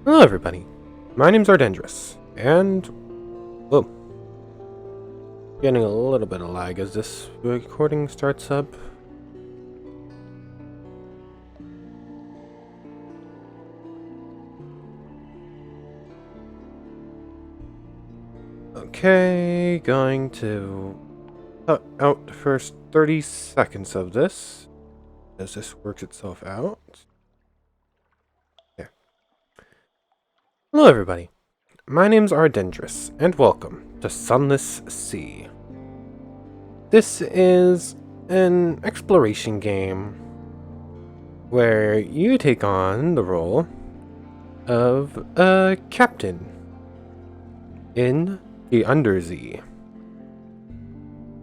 Hello everybody, my name's Ardendris, and... whoa. Getting a little bit of lag as this recording starts up. Okay, going to cut out the first 30 seconds of this, as this works itself out. Yeah. Hello everybody, my name's Ardendris, and welcome to Sunless Sea. This is an exploration game where you take on the role of a captain in the Unterzee.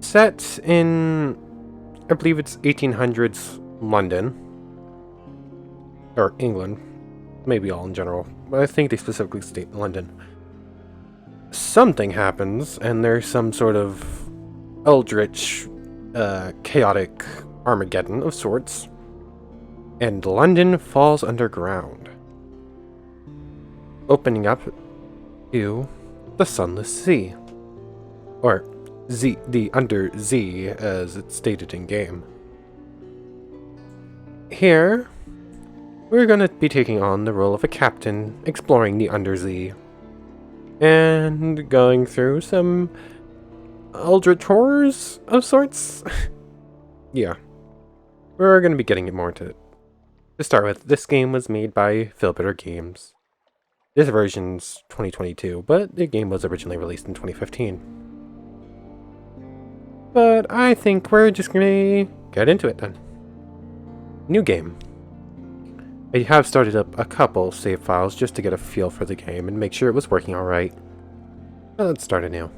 Set in, I believe it's 1800s London, or England, maybe all in general, but I think they specifically state London. Something happens, and there's some sort of eldritch, chaotic Armageddon of sorts, and London falls underground, opening up to the Sunless Sea, or the Unterzee as it's stated in game. Here, we're going to be taking on the role of a captain, exploring the Unterzee, and going through some eldritch horrors of sorts. Yeah, we're going to be getting more into it. To start with, this game was made by Philbitter Games. This version's 2022, but the game was originally released in 2015. But I think we're just gonna get into it then. New game. I have started up a couple save files just to get a feel for the game and make sure it was working alright. Let's start anew.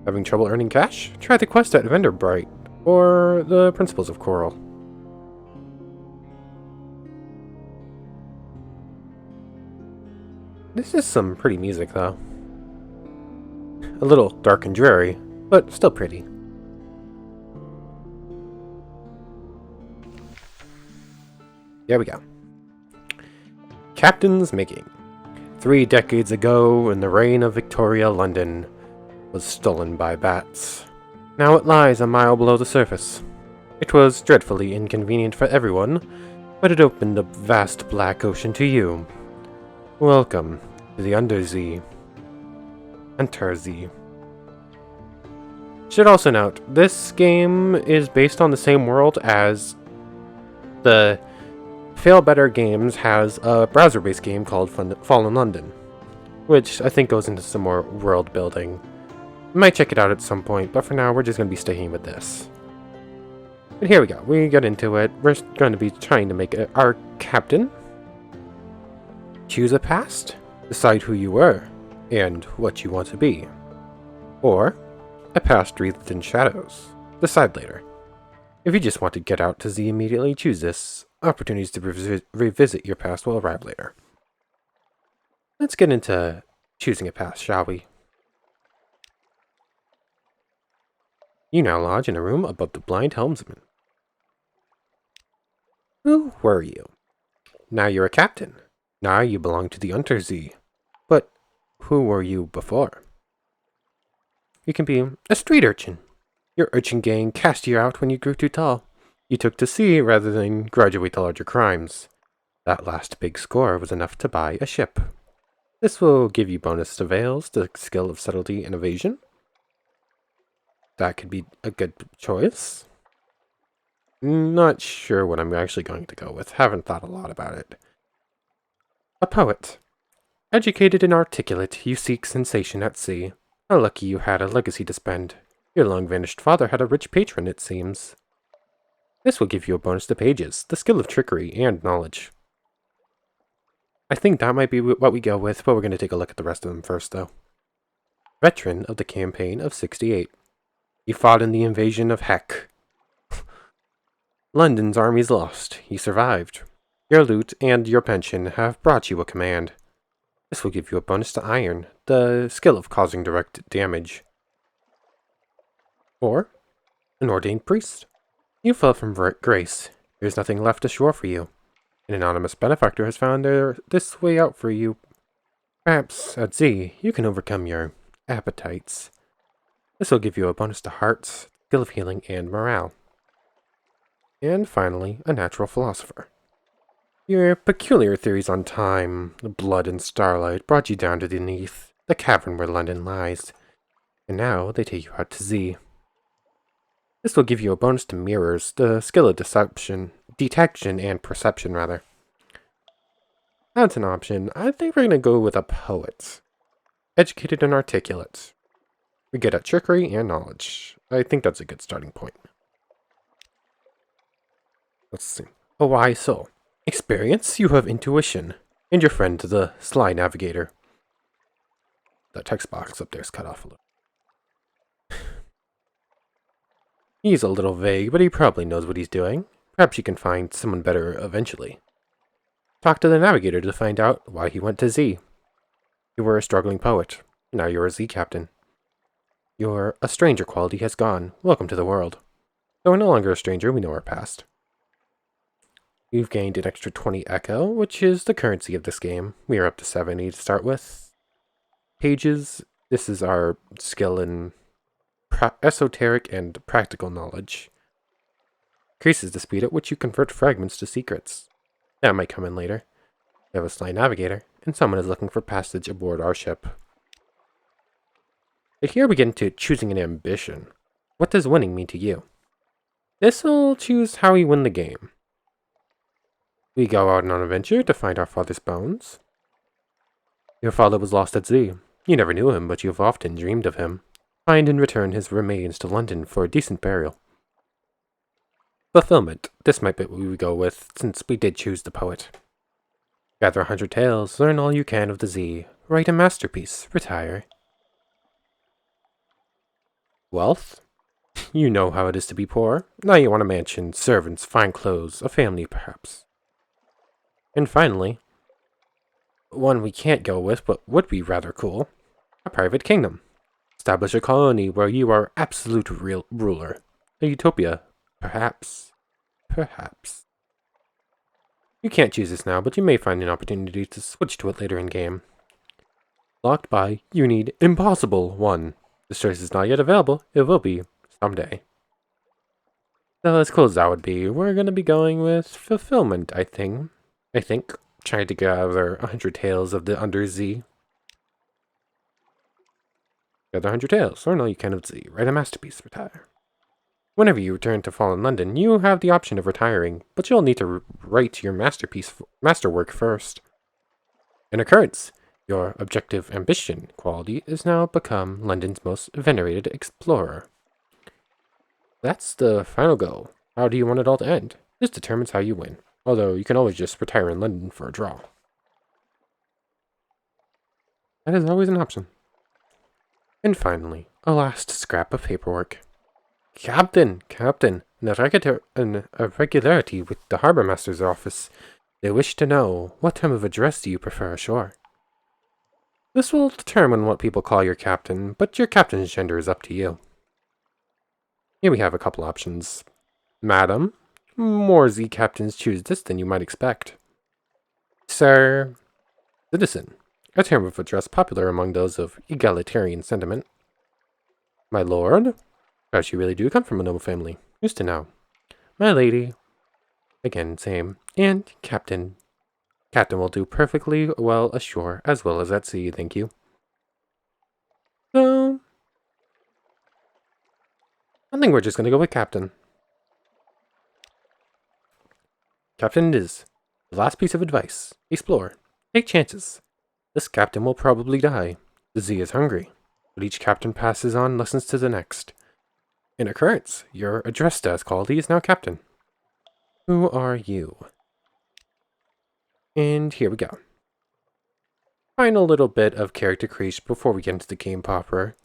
Having trouble earning cash? Try the quest at Vendorbright, or the Principles of Coral. This is some pretty music, though. A little dark and dreary, but still pretty. There we go. Captain's Making. 3 decades ago, in the reign of Victoria, London was stolen by bats. Now it lies a mile below the surface. It was dreadfully inconvenient for everyone, but it opened a vast black ocean to you. Welcome to the Unterzee. Should also note, this game is based on the same world as the Fail Better Games has a browser-based game called Fallen London, which I think goes into some more world building. I might check it out at some point, but for now we're just going to be sticking with this. But here we go, we get into it. We're going to be trying to make our captain. Choose a past, decide who you were, and what you want to be. Or, a past wreathed in shadows, decide later. If you just want to get out to Z immediately, choose this. Opportunities to revisit your past will arrive later. Let's get into choosing a past, shall we? You now lodge in a room above the blind helmsman. Who were you? Now you're a captain. Now you belong to the Unterzee. But who were you before? You can be a street urchin. Your urchin gang cast you out when you grew too tall. You took to sea rather than graduate to larger crimes. That last big score was enough to buy a ship. This will give you bonus surveils, the skill of subtlety and evasion. That could be a good choice. Not sure what I'm actually going to go with. Haven't thought a lot about it. A poet. Educated and articulate, you seek sensation at sea. How lucky you had a legacy to spend. Your long-vanished father had a rich patron, it seems. This will give you a bonus to pages, the skill of trickery, and knowledge. I think that might be what we go with, but we're going to take a look at the rest of them first, though. Veteran of the campaign of 68. You fought in the invasion of Heck. London's armies lost. You survived. Your loot and your pension have brought you a command. This will give you a bonus to iron, the skill of causing direct damage. Or, an ordained priest. You fell from grace. There's nothing left ashore for you. An anonymous benefactor has found this way out for you. Perhaps, at sea, you can overcome your appetites. This will give you a bonus to hearts, skill of healing, and morale. And finally, a natural philosopher. Your peculiar theories on time, blood, and starlight brought you down to beneath the cavern where London lies, and now they take you out to sea. This will give you a bonus to mirrors, the skill of detection and perception, rather. That's an option. I think we're going to go with a poet. Educated and articulate. We get at trickery and knowledge. I think that's a good starting point. Let's see. A wise soul. Experience, you have intuition. And your friend, the sly navigator. The text box up there is cut off a little. He's a little vague, but he probably knows what he's doing. Perhaps you can find someone better eventually. Talk to the navigator to find out why he went to Z. You were a struggling poet. Now you're a Z captain. Your a stranger quality has gone. Welcome to the world. Though we're no longer a stranger, we know our past. You've gained an extra 20 echo, which is the currency of this game. We are up to 70 to start with. Pages. This is our skill in esoteric and practical knowledge. Increases the speed at which you convert fragments to secrets. That might come in later. We have a sly navigator, and someone is looking for passage aboard our ship. But here we get into choosing an ambition. What does winning mean to you? This will choose how we win the game. We go out on an adventure to find our father's bones. Your father was lost at sea. You never knew him, but you've often dreamed of him. Find and return his remains to London for a decent burial. Fulfillment. This might be what we go with, since we did choose the poet. Gather 100 tales, learn all you can of the Z. Write a masterpiece, retire. Wealth? You know how it is to be poor. Now you want a mansion, servants, fine clothes, a family perhaps. And finally, one we can't go with, but would be rather cool, a private kingdom. Establish a colony where you are absolute real ruler. A utopia, perhaps. Perhaps. You can't choose this now, but you may find an opportunity to switch to it later in game. Locked by, you need Impossible 1. This choice is not yet available, it will be someday. So as close as that would be, we're going to be going with Fulfillment, I think. Trying to gather 100 tales of the Underzee. Gather 100 tales, learn all you can of Z, write a masterpiece, retire. Whenever you return to Fallen London, you have the option of retiring, but you'll need to write your masterwork first. An occurrence. Your objective ambition quality is now become London's most venerated explorer. That's the final goal. How do you want it all to end? This determines how you win, although you can always just retire in London for a draw. That is always an option. And finally, a last scrap of paperwork. Captain, an irregularity with the Harbour Master's office. They wish to know, what term of address do you prefer ashore? This will determine what people call your captain, but your captain's gender is up to you. Here we have a couple options. Madam. More Z captains choose this than you might expect. Sir. Citizen. A term of address popular among those of egalitarian sentiment. My lord. Perhaps you really do come from a noble family. Who's to know? My lady. Again, same. And captain. Captain will do perfectly well ashore as well as at sea, thank you. So, I think we're just going to go with captain. Captain it is. The last piece of advice. Explore. Take chances. This captain will probably die. The Z is hungry. But each captain passes on lessons to the next. An occurrence. Your address status quality is now captain. Who are you? And here we go. Final little bit of character creation before we get into the game proper.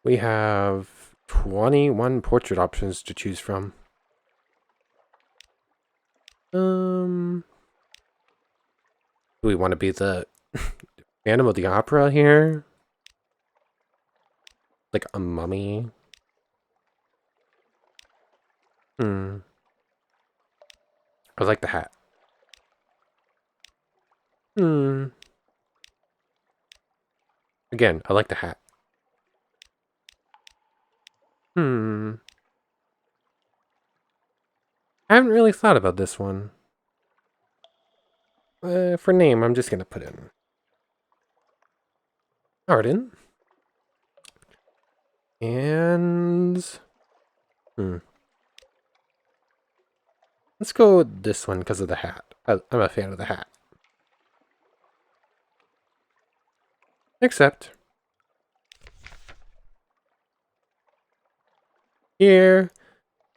We have 21 portrait options to choose from. Do we want to be the Phantom of the Opera here? Like a mummy? I like the hat. Hmm. Again, I like the hat. Hmm. I haven't really thought about this one. For name, I'm just gonna put in Arden. And... Hmm. Let's go with this one because of the hat. I'm a fan of the hat. Except... Here,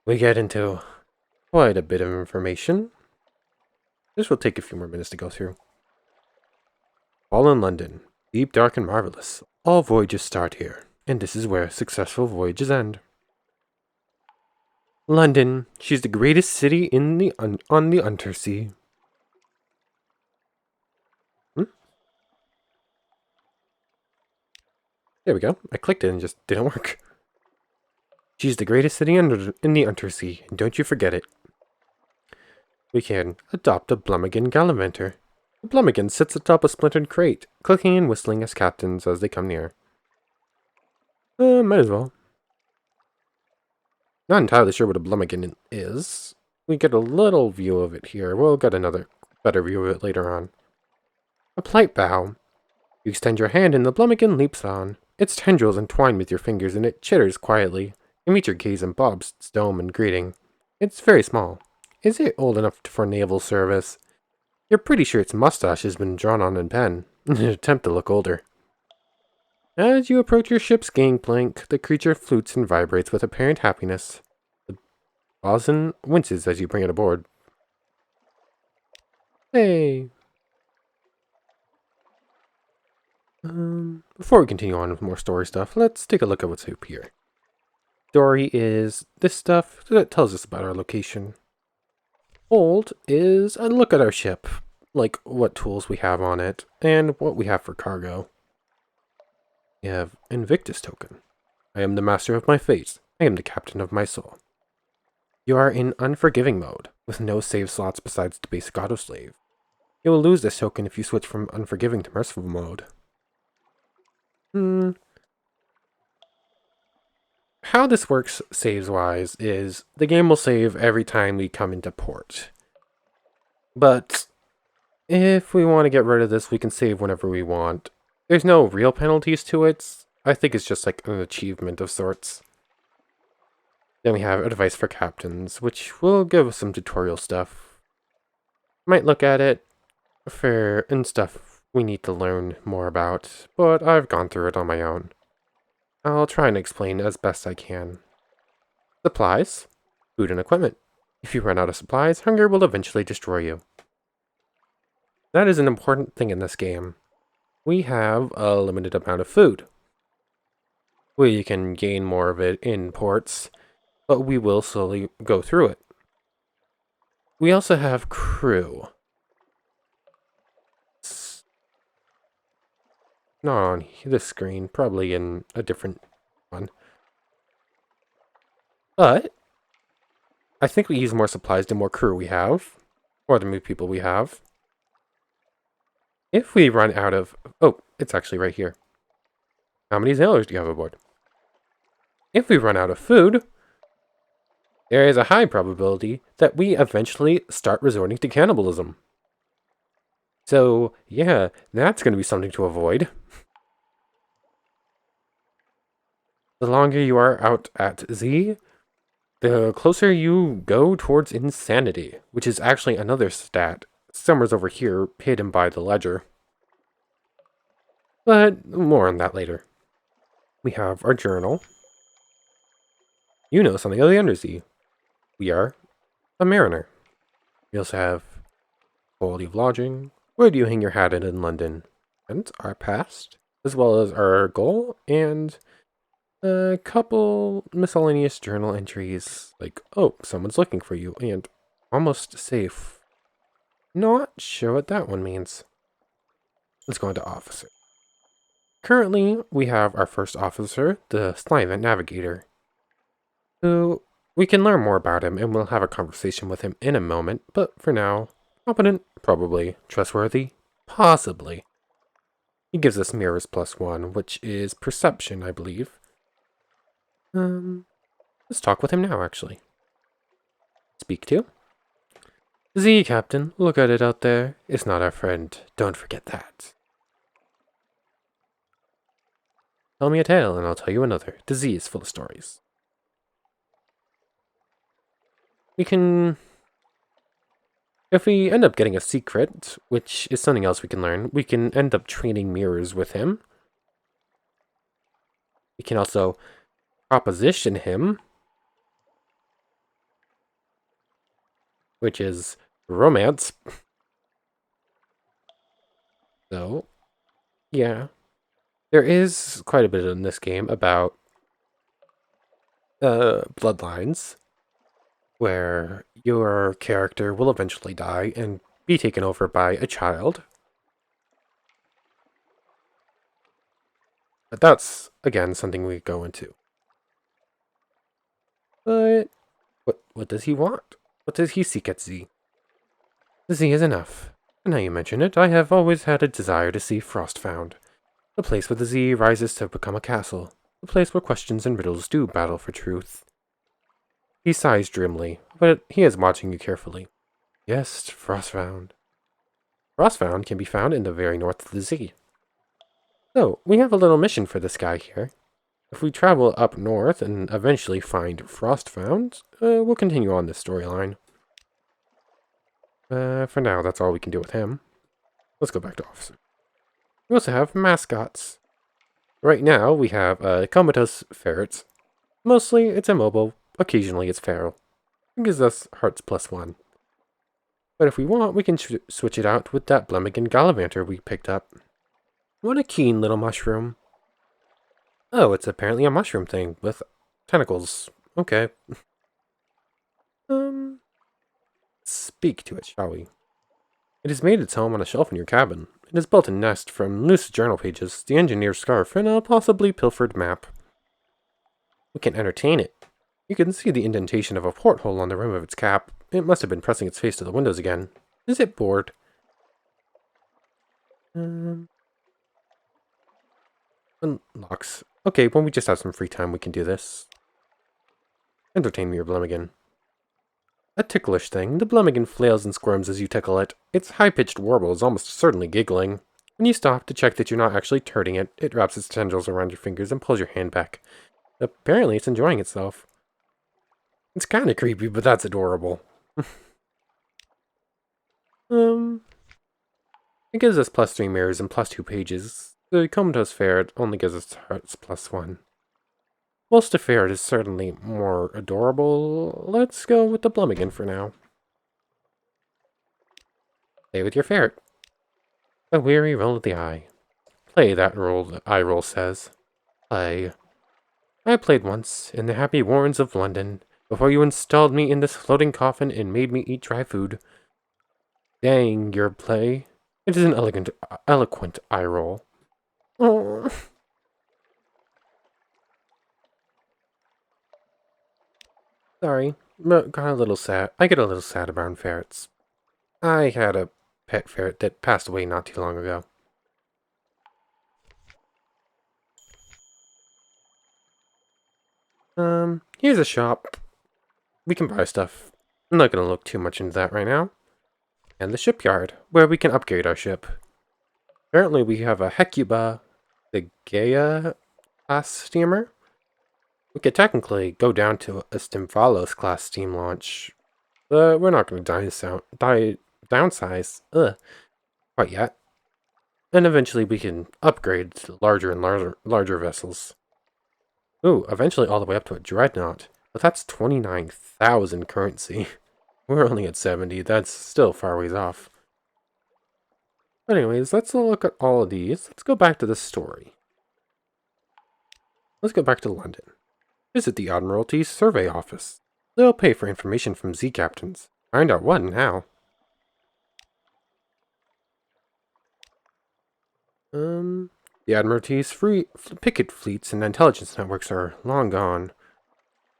we get into quite a bit of information. This will take a few more minutes to go through. All in London. Deep, dark, and marvelous. All voyages start here, and this is where successful voyages end. London. She's the greatest city in the on the Unterzee. Hmm? There we go. I clicked it and it just didn't work. She's the greatest city in the Unterzee, and don't you forget it. We can adopt a Blumigan Gallivanter. The Blumigan sits atop a splintered crate, clicking and whistling as captains as they come near. Might as well. Not entirely sure what a Blumigan is. We get a little view of it here. We'll get another better view of it later on. A polite bow. You extend your hand and the Blumigan leaps on. Its tendrils entwine with your fingers and it chitters quietly. You meet your gaze and bobs its dome in greeting. It's very small. Is it old enough for naval service? You're pretty sure its mustache has been drawn on in pen, in an attempt to look older. As you approach your ship's gangplank, the creature flutes and vibrates with apparent happiness. The bosun winces as you bring it aboard. Hey! Before we continue on with more story stuff, let's take a look at what's up here. Story is this stuff that tells us about our location. Old is a look at our ship, like what tools we have on it, and what we have for cargo. We have Invictus token. I am the master of my fate. I am the captain of my soul. You are in unforgiving mode, with no save slots besides the basic autoslave. You will lose this token if you switch from unforgiving to merciful mode. How this works saves-wise is the game will save every time we come into port. But if we want to get rid of this, we can save whenever we want. There's no real penalties to it. I think it's just like an achievement of sorts. Then we have advice for captains, which will give us some tutorial stuff. Might look at it and stuff we need to learn more about, but I've gone through it on my own. I'll try and explain as best I can. Supplies, food and equipment. If you run out of supplies, hunger will eventually destroy you. That is an important thing in this game. We have a limited amount of food. We can gain more of it in ports, but we will slowly go through it. We also have crew. Not on this screen, probably in a different one. But I think we use more supplies the more crew we have, or the more people we have. If we run out of... Oh, it's actually right here. How many sailors do you have aboard? If we run out of food, there is a high probability that we eventually start resorting to cannibalism. So, yeah, that's going to be something to avoid. The longer you are out at Z, the closer you go towards insanity, which is actually another stat. Somewhere's over here, hidden by the ledger. But more on that later. We have our journal. You know something of the Undersea. We are a mariner. We also have quality of lodging. Where do you hang your hat in London? And our past, as well as our goal, and a couple miscellaneous journal entries, like, oh, someone's looking for you, and almost safe. Not sure what that one means. Let's go into officer. Currently, we have our first officer, the Slivent Navigator, who we can learn more about him, and we'll have a conversation with him in a moment, but for now, competent, probably, trustworthy, Possibly. He gives us mirrors +1, which is perception, I believe. Let's talk with him now, actually. Speak to? Z, Captain, look at it out there. It's not our friend. Don't forget that. Tell me a tale, and I'll tell you another. The Z is full of stories. We can... If we end up getting a secret, which is something else we can learn, we can end up trading mirrors with him. We can also proposition him, which is romance. So, yeah. There is quite a bit in this game about bloodlines, where your character will eventually die and be taken over by a child. But that's, again, something we go into. But what does he want? What does he seek at Z? Z is enough. Now you mention it, I have always had a desire to see Frostfound. The place where the Z rises to become a castle. The place where questions and riddles do battle for truth. He sighs grimly, but he is watching you carefully. Yes, Frostfound. Frostfound can be found in the very north of the Z. So, we have a little mission for this guy here. If we travel up north and eventually find Frostfound, we'll continue on this storyline. For now, that's all we can do with him. Let's go back to Officer. We also have mascots. Right now, we have comatose ferrets. Mostly, it's immobile. Occasionally, it's feral. It gives us hearts +1. But if we want, we can switch it out with that Blemmigan Gallivanter we picked up. What a keen little mushroom. Oh, it's apparently a mushroom thing with tentacles. Okay. Speak to it, shall we? It has made its home on a shelf in your cabin. It has built a nest from loose journal pages, the engineer's scarf, and a possibly pilfered map. We can entertain it. You can see the indentation of a porthole on the rim of its cap. It must have been pressing its face to the windows again. Is it bored? Unlocks. Okay, when we just have some free time, we can do this. Entertain me, your Blemmigan. A ticklish thing, the Blemmigan flails and squirms as you tickle it. Its high-pitched warble is almost certainly giggling. When you stop to check that you're not actually turning it, it wraps its tendrils around your fingers and pulls your hand back. Apparently, it's enjoying itself. It's kind of creepy, but that's adorable. It gives us +3 mirrors and +2 pages. The comatose ferret only gives us hearts +1. Whilst the ferret is certainly more adorable, let's go with the Blemmigan for now. Play with your ferret. A weary roll of the eye. Play, that roll, the eye roll says. Play. I played once, in the happy warrens of London, before you installed me in this floating coffin and made me eat dry food. Dang your play. It is an eloquent eye roll. Oh. Sorry, but got a little sad. I get a little sad about ferrets. I had a pet ferret that passed away not too long ago. Here's a shop. We can buy stuff. I'm not gonna look too much into that right now. And the shipyard, where we can upgrade our ship. Apparently we have a Hecuba, the Gaia class steamer. We could technically go down to a Stymphalos class steam launch, but we're not going to downsize quite yet. And eventually we can upgrade to larger and larger vessels. Ooh, eventually all the way up to a dreadnought. But that's 29,000 currency. We're only at 70, that's still far ways off. But anyways, let's look at all of these. Let's go back to the story. Let's go back to London. Visit the Admiralty's survey office. They'll pay for information from Z captains. Find out what and how. The Admiralty's picket fleets and intelligence networks are long gone.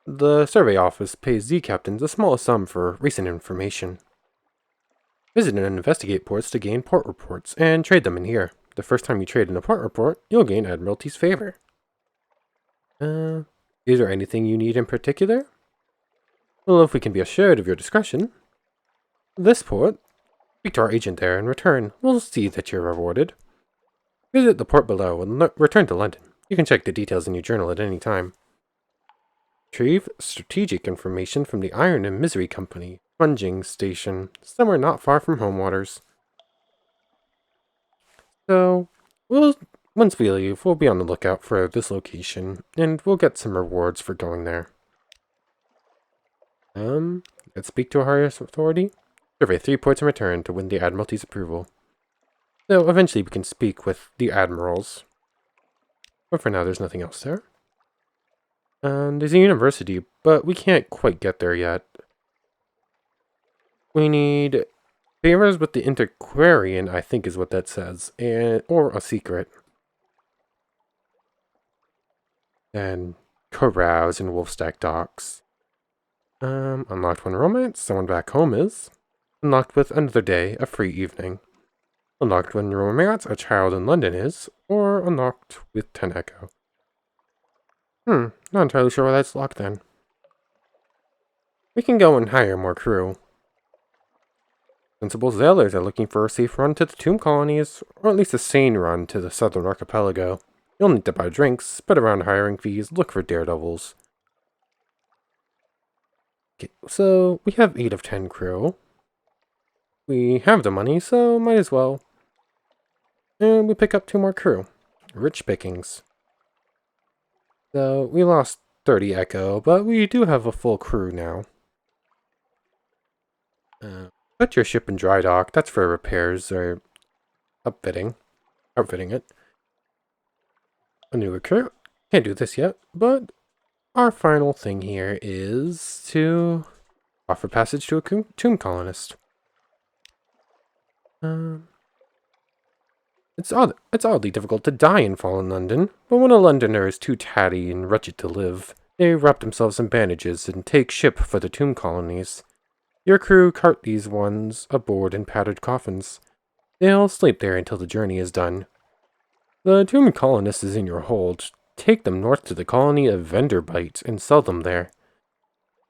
The survey office pays Z captains a small sum for recent information. Visit and investigate ports to gain port reports, and trade them in here. The first time you trade in a port report, you'll gain Admiralty's favor. Is there anything you need in particular? Well, if we can be assured of your discretion. This port, speak to our agent there in return. We'll see that you're rewarded. Visit the port below and return to London. You can check the details in your journal at any time. Retrieve strategic information from the Iron and Misery Company, sponging station, somewhere not far from home waters. So, once we leave, we'll be on the lookout for this location, and we'll get some rewards for going there. Let's speak to a higher authority. Survey 3 ports in return to win the Admiralty's approval. So, eventually we can speak with the admirals. But for now, there's nothing else there. There's a university, but we can't quite get there yet. We need favors with the antiquarian, I think is what that says, or a secret. And carouse in Wolfstack docks. Unlocked one romance, someone back home is. Unlocked with another day, a free evening. Unlocked one romance, a child in London is. Or unlocked with 10 echo. Not entirely sure why that's locked then. We can go and hire more crew. Sensible sailors are looking for a safe run to the tomb colonies, or at least a sane run to the southern archipelago. You'll need to buy drinks, spread around hiring fees, look for daredevils. Okay, so we have 8 of 10 crew. We have the money, so might as well. And we pick up 2 more crew. Rich pickings. So we lost 30 echo, but we do have a full crew now. Put your ship in dry dock. That's for repairs or outfitting it. A new recruit. Can't do this yet, but our final thing here is to offer passage to a tomb colonist. It's oddly difficult to die in fallen London, but when a Londoner is too tatty and wretched to live, they wrap themselves in bandages and take ship for the tomb colonies. Your crew cart these ones aboard in padded coffins. They'll sleep there until the journey is done. The tomb colonist is in your hold. Take them north to the colony of Venderbite and sell them there.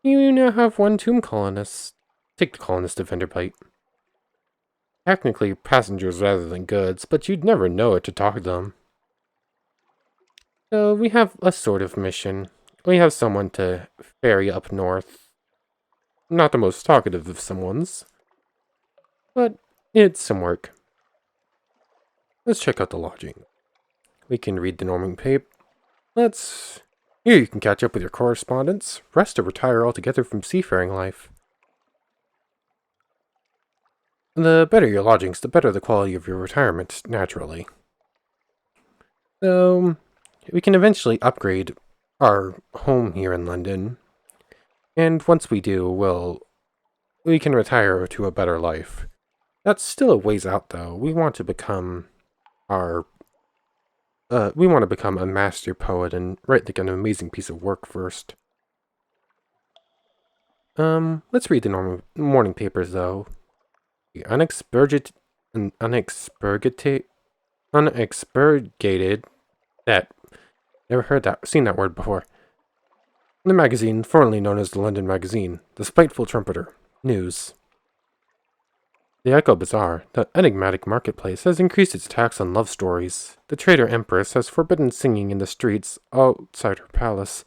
You now have 1 tomb colonist. Take the colonist to Venderbite. Technically passengers rather than goods, but you'd never know it to talk to them. So we have a sort of mission. We have someone to ferry up north. Not the most talkative of someones, but it's some work. Let's check out the lodging. We can read the Norman paper. Here you can catch up with your correspondence, rest or retire altogether from seafaring life. The better your lodgings, the better the quality of your retirement, naturally. So, we can eventually upgrade our home here in London. And once we do, we can retire to a better life. That's still a ways out, though. We want to become a master poet and write like an amazing piece of work first. Let's read the morning papers, though. The unexpurgated, never seen that word before. The magazine, formerly known as the London Magazine, the spiteful trumpeter, news. The Echo Bazaar, the enigmatic marketplace, has increased its tax on love stories. The traitor empress has forbidden singing in the streets outside her palace.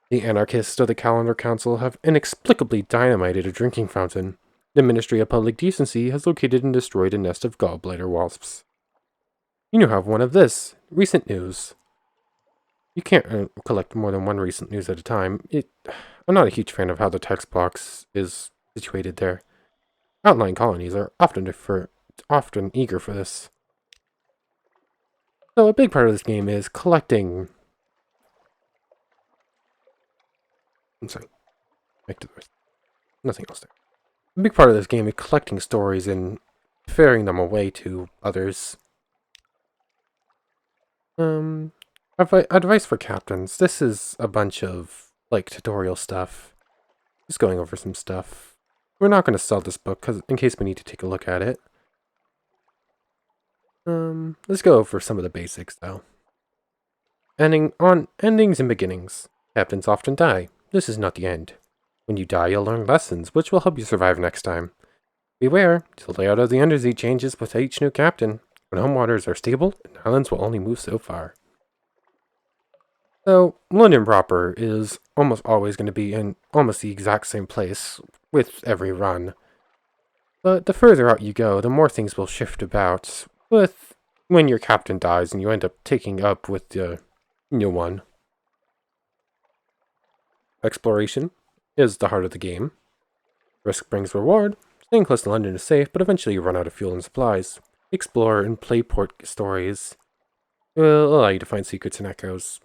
The anarchists of the Calendar Council have inexplicably dynamited a drinking fountain. The Ministry of Public Decency has located and destroyed a nest of gallbladder wasps. You now have one of this. Recent news. You can't collect more than 1 recent news at a time. I'm not a huge fan of how the text box is situated there. Outlying colonies are often eager for this. So a big part of this game is collecting... I'm sorry. Back to the rest. Nothing else there. A big part of this game is collecting stories and ferrying them away to others. Advice for captains. This is a bunch of, tutorial stuff. Just going over some stuff. we're not going to sell this book in case we need to take a look at it. Let's go for some of the basics, though. Endings and beginnings. Captains often die. This is not the end. When you die, you'll learn lessons, which will help you survive next time. Beware, the layout of the Underzee changes with each new captain. When home waters are stable, islands will only move so far. So, London proper is almost always going to be in almost the exact same place with every run. But the further out you go, the more things will shift about, with when your captain dies and you end up taking up with the new one. Exploration is the heart of the game. Risk brings reward. Staying close to London is safe, but eventually you run out of fuel and supplies. Explore and play port stories will allow you to find secrets and echoes.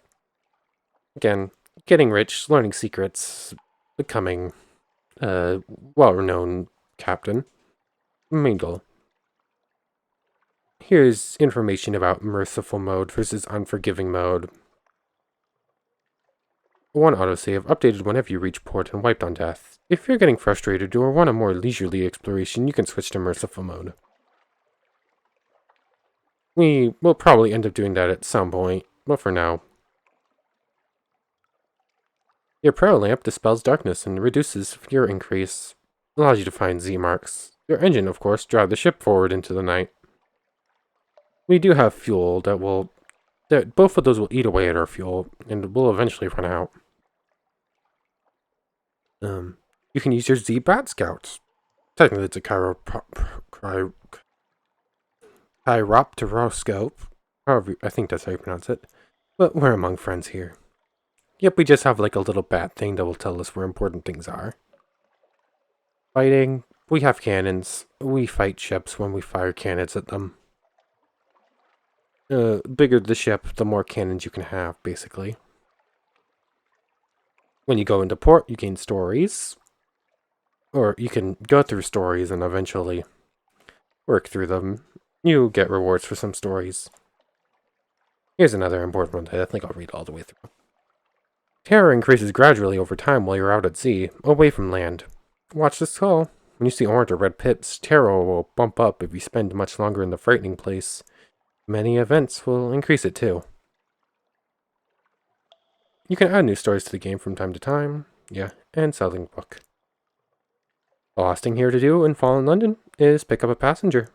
Again, getting rich, learning secrets, becoming a well-renowned captain. Main goal. Here's information about merciful mode versus unforgiving mode. One autosave, updated whenever you reach port and wiped on death. If you're getting frustrated or want a more leisurely exploration, you can switch to merciful mode. We will probably end up doing that at some point, but for now. Your Pro Lamp dispels darkness and reduces fear increase. Allows you to find Z marks. Your engine, of course, drive the ship forward into the night. We do have fuel that both of those will eat away at our fuel, and will eventually run out. You can use your Z Bat Scouts. Technically, it's a chiropteroscope. However, I think that's how you pronounce it. But we're among friends here. Yep, we just have like a little bat thing that will tell us where important things are. Fighting. We have cannons. We fight ships when we fire cannons at them. Bigger the ship, the more cannons you can have, basically. When you go into port, you gain stories. Or you can go through stories and eventually work through them. You get rewards for some stories. Here's another important one that I think I'll read all the way through. Terror increases gradually over time while you're out at sea, away from land. Watch this call. When you see orange or red pips, terror will bump up if you spend much longer in the frightening place. Many events will increase it too. You can add new stories to the game from time to time. Yeah, and selling the book. The last thing here to do in Fallen London is pick up a passenger.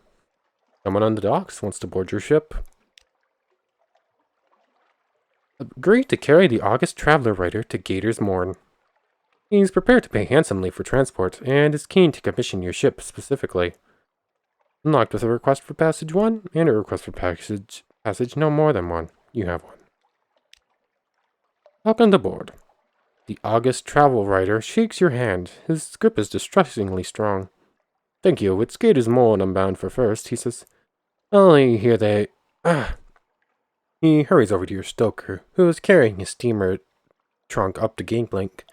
Someone on the docks wants to board your ship. Agree to carry the August Traveler Writer to Gator's Morn. He's prepared to pay handsomely for transport, and is keen to commission your ship specifically. Unlocked with a request for passage 1, and a request for passage no more than 1. You have one. Welcome aboard. The August Travel Writer shakes your hand. His grip is distressingly strong. Thank you, it's Gator's Morn I'm bound for first, he says. Only hear they... He hurries over to your stoker, who is carrying his steamer trunk up the gangplank.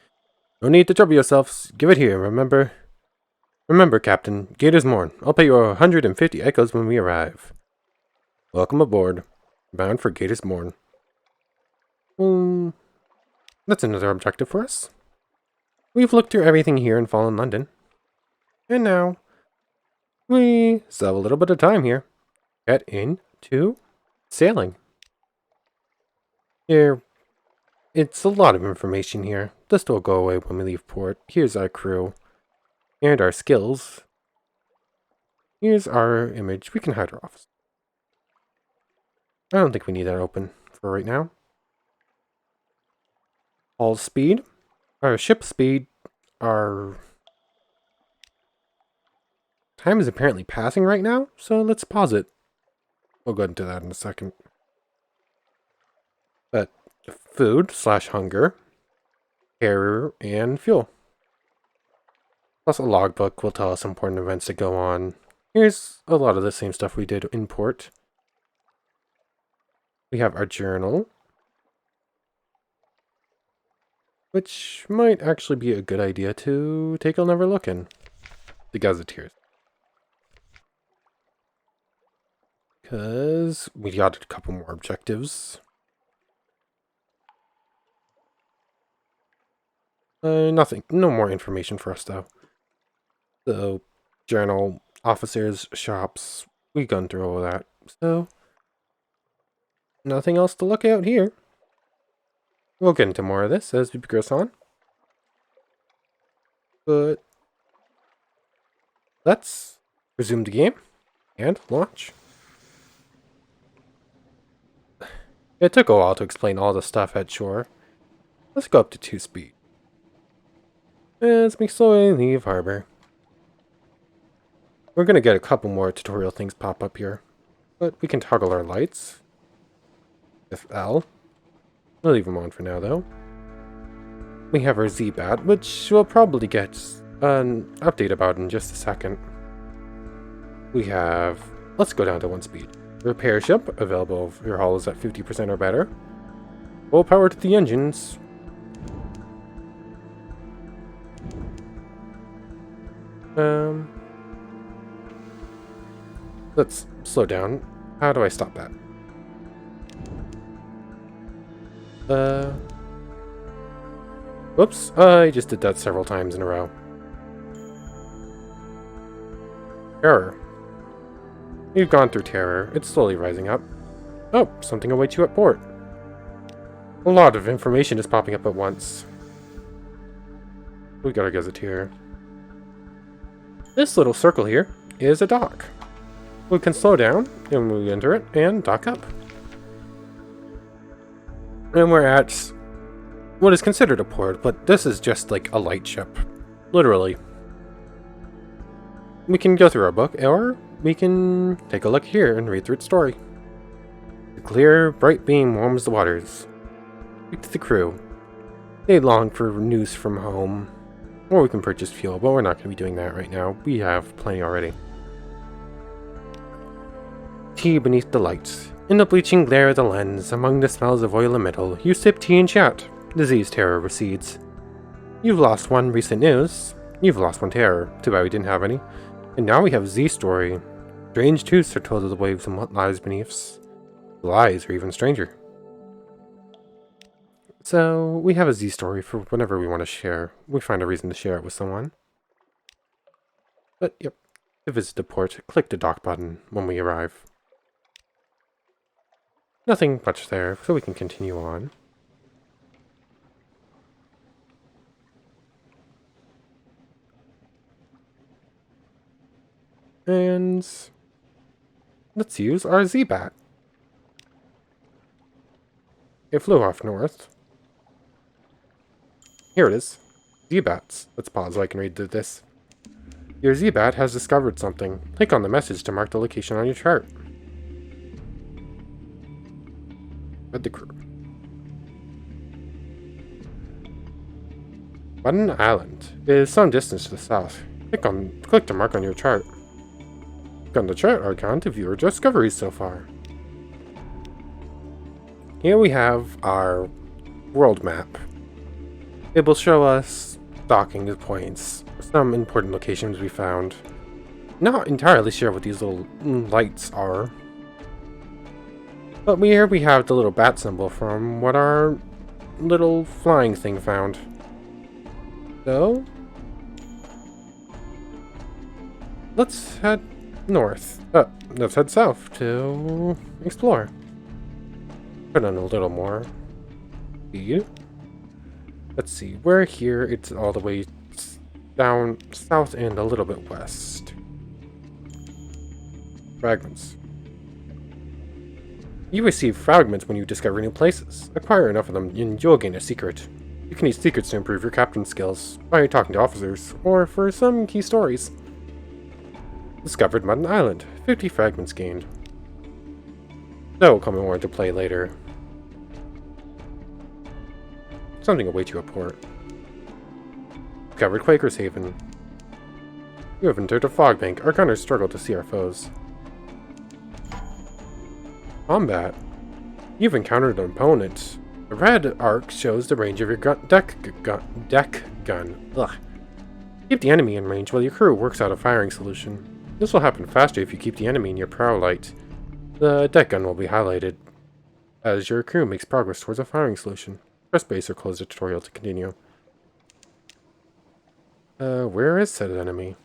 No need to trouble yourselves. Give it here, remember? Remember, Captain, Gator's Morn. I'll pay you 150 echoes when we arrive. Welcome aboard. Bound for Gator's Morn. That's another objective for us. We've looked through everything here in Fallen London. And now, we still have a little bit of time here. Get into sailing. Here, it's a lot of information here. This will go away when we leave port. Here's our crew. And our skills. Here's our image. We can hide our office. I don't think we need that open for right now. Hull speed. Our ship speed. Our time is apparently passing right now, so let's pause it. We'll go into that in a second. But food / hunger, carrier, and fuel. Plus a logbook will tell us important events that go on. Here's a lot of the same stuff we did in port. We have our journal, which might actually be a good idea to take another look in. The Gazetteers. Because we got a couple more objectives. Nothing, no more information for us though. The journal, officers, shops, we gone through all that. So, nothing else to look out here. We'll get into more of this as we progress on. But let's resume the game and launch. It took a while to explain all the stuff at shore. Let's go up to 2 speed. As we slowly leave harbor. We're gonna get a couple more tutorial things pop up here. But we can toggle our lights. With L. We'll leave them on for now though. We have our Z-Bat, which we'll probably get an update about in just a second. We have... Let's go down to 1 speed. Repair ship, available if your hull is at 50% or better. Full power to the engines. Let's slow down. How do I stop that? Whoops, I just did that several times in a row. Error. You've gone through terror. It's slowly rising up. Oh, something awaits you at port. A lot of information is popping up at once. We got our gazetteer. This little circle here is a dock. We can slow down, and we enter it, and dock up. And we're at what is considered a port, but this is just like a light ship. Literally. We can go through our book, or we can take a look here and read through its story. The clear, bright beam warms the waters. Speak to the crew. They long for news from home. Or we can purchase fuel, but we're not going to be doing that right now. We have plenty already. Tea beneath the lights. In the bleaching glare of the lens, among the smells of oil and metal, you sip tea and chat. Disease terror recedes. You've lost one recent news. You've lost one terror. Too bad we didn't have any. And now we have Z story. Strange truths are told of the waves and what lies beneath. The lies are even stranger. So, we have a Z story for whenever we want to share. We find a reason to share it with someone. But, yep. To visit the port, click the dock button when we arrive. Nothing much there, so we can continue on. And let's use our Z-Bat. It flew off north. Here it is. Z-Bats. Let's pause so I can read through this. Your Z-Bat has discovered something. Click on the message to mark the location on your chart. Read the crew. Button Island is some distance to the south. Click to mark on your chart. Click on the chart icon to view your discoveries so far. Here we have our world map. It will show us docking points, some important locations we found. Not entirely sure what these little lights are. But here we have the little bat symbol from what our little flying thing found. So, let's head north. Let's head south to explore. Put on a little more speed. Let's see, we're here. It's all the way down south and a little bit west. Fragments. You receive fragments when you discover new places. Acquire enough of them and you'll gain a secret. You can use secrets to improve your captain skills by talking to officers, or for some key stories. Discovered Mutton Island. 50 fragments gained. That will come more into play later. Something awaits you at port. Discovered Quaker's Haven. You have entered a fog bank. Our gunners struggle to see our foes. Combat. You've encountered an opponent. The red arc shows the range of your deck gun. Ugh. Keep the enemy in range while your crew works out a firing solution. This will happen faster if you keep the enemy in your prow light. The deck gun will be highlighted as your crew makes progress towards a firing solution. Press space or close the tutorial to continue. Where is said enemy?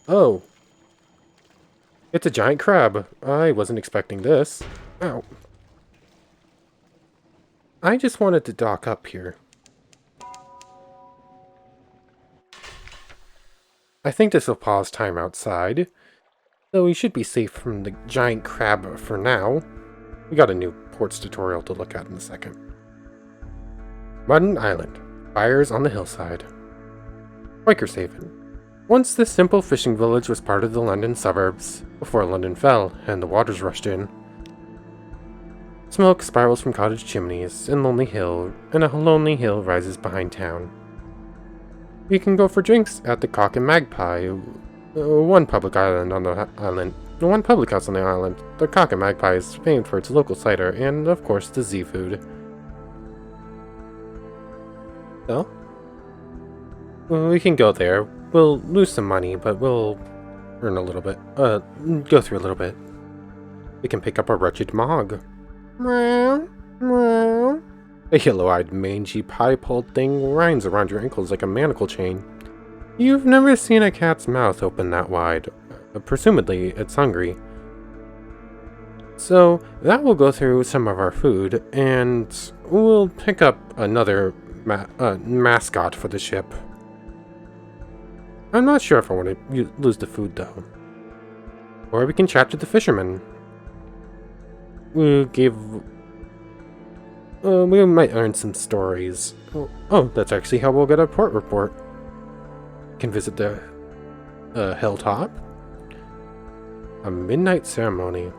Oh, it's a giant crab. I wasn't expecting this. Ow. I just wanted to dock up here. I think this will pause time outside, though we should be safe from the giant crab for now. We got a new ports tutorial to look at in a second. Mudden Island. Fires on the hillside. Quakers Haven. Once this simple fishing village was part of the London suburbs, before London fell and the waters rushed in. Smoke spirals from cottage chimneys, and a lonely hill rises behind town. We can go for drinks at the Cock and Magpie, one public house on the island. The Cock and Magpie is famed for its local cider and, of course, the seafood. So, we can go there. We'll lose some money, but we'll earn a little bit. Go through a little bit. We can pick up a wretched mog. Meow, meow. A yellow-eyed, mangy, pie-pulled thing winds around your ankles like a manacle chain. You've never seen a cat's mouth open that wide. Presumably, it's hungry. So, that will go through some of our food, and we'll pick up another mascot for the ship. I'm not sure if I want to lose the food, though. Or we can chat to the fishermen. We might earn some stories. Oh, that's actually how we'll get a port report. Can visit the hilltop. A midnight ceremony.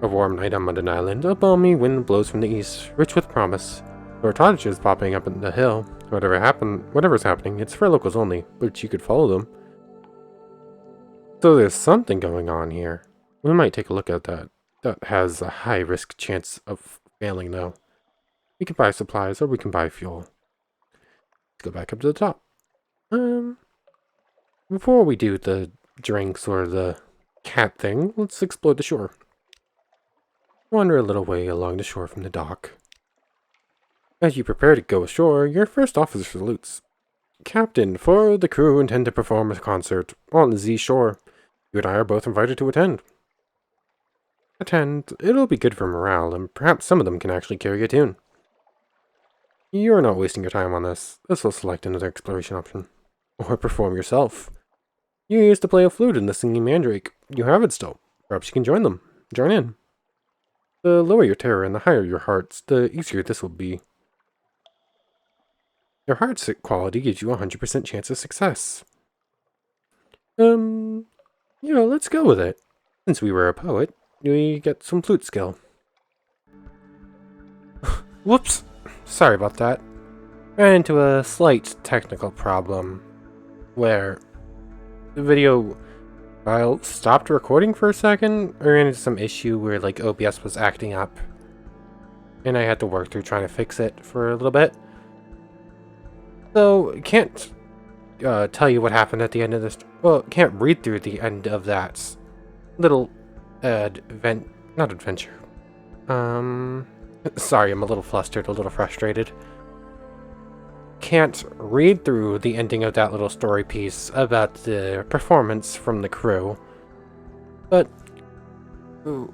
A warm night on Mudden Island. A balmy wind blows from the east, rich with promise. There are cottages popping up in the hill. Whatever's happening, it's for locals only, but you could follow them. So there's something going on here. We might take a look at that. That has a high risk chance of failing, though. We can buy supplies, or we can buy fuel. Let's go back up to the top. Before we do the drinks or the cat thing, let's explore the shore. Wander a little way along the shore from the dock. As you prepare to go ashore, your first officer salutes. Captain, for the crew intend to perform a concert on the Z shore. You and I are both invited to attend. It'll be good for morale, and perhaps some of them can actually carry a tune. You're not wasting your time on this. This will select another exploration option. Or perform yourself. You used to play a flute in the Singing Mandrake. You have it still. Perhaps you can join in. The lower your terror and the higher your hearts, the easier this will be. Your heart's quality gives you a 100% chance of success. Let's go with it. Since we were a poet, we get some flute skill. Whoops! Sorry about that. Ran into a slight technical problem where the video file stopped recording for a second. I ran into some issue where like OBS was acting up, and I had to work through trying to fix it for a little bit. So can't tell you what happened at the end of this. Well, can't read through the end of that little not adventure. Sorry, I'm a little flustered, a little frustrated. Can't read through the ending of that little story piece about the performance from the crew. But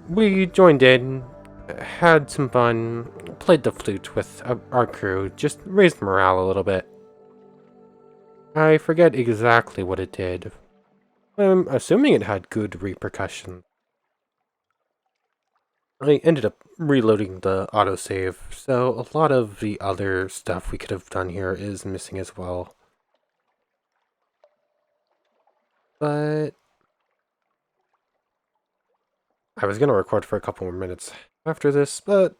we joined in, had some fun, played the flute with our crew, just raised morale a little bit. I forget exactly what it did. I'm assuming it had good repercussions. I ended up reloading the autosave, so a lot of the other stuff we could have done here is missing as well. But I was going to record for a couple more minutes after this, but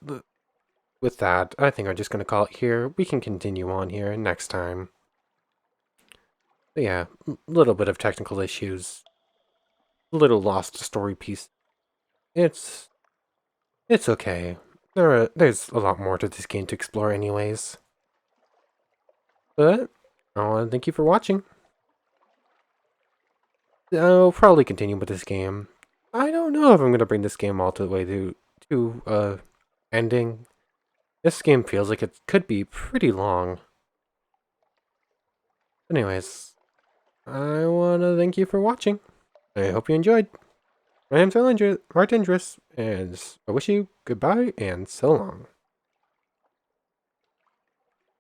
with that, I think I'm just going to call it here. We can continue on here next time. But yeah, a little bit of technical issues. A little lost story piece. It's okay. There's a lot more to this game to explore anyways. But, I want to thank you for watching. I'll probably continue with this game. I don't know if I'm going to bring this game all the way to ending. This game feels like it could be pretty long. Anyways, I want to thank you for watching. I hope you enjoyed. I am Artendris, and I wish you goodbye and so long.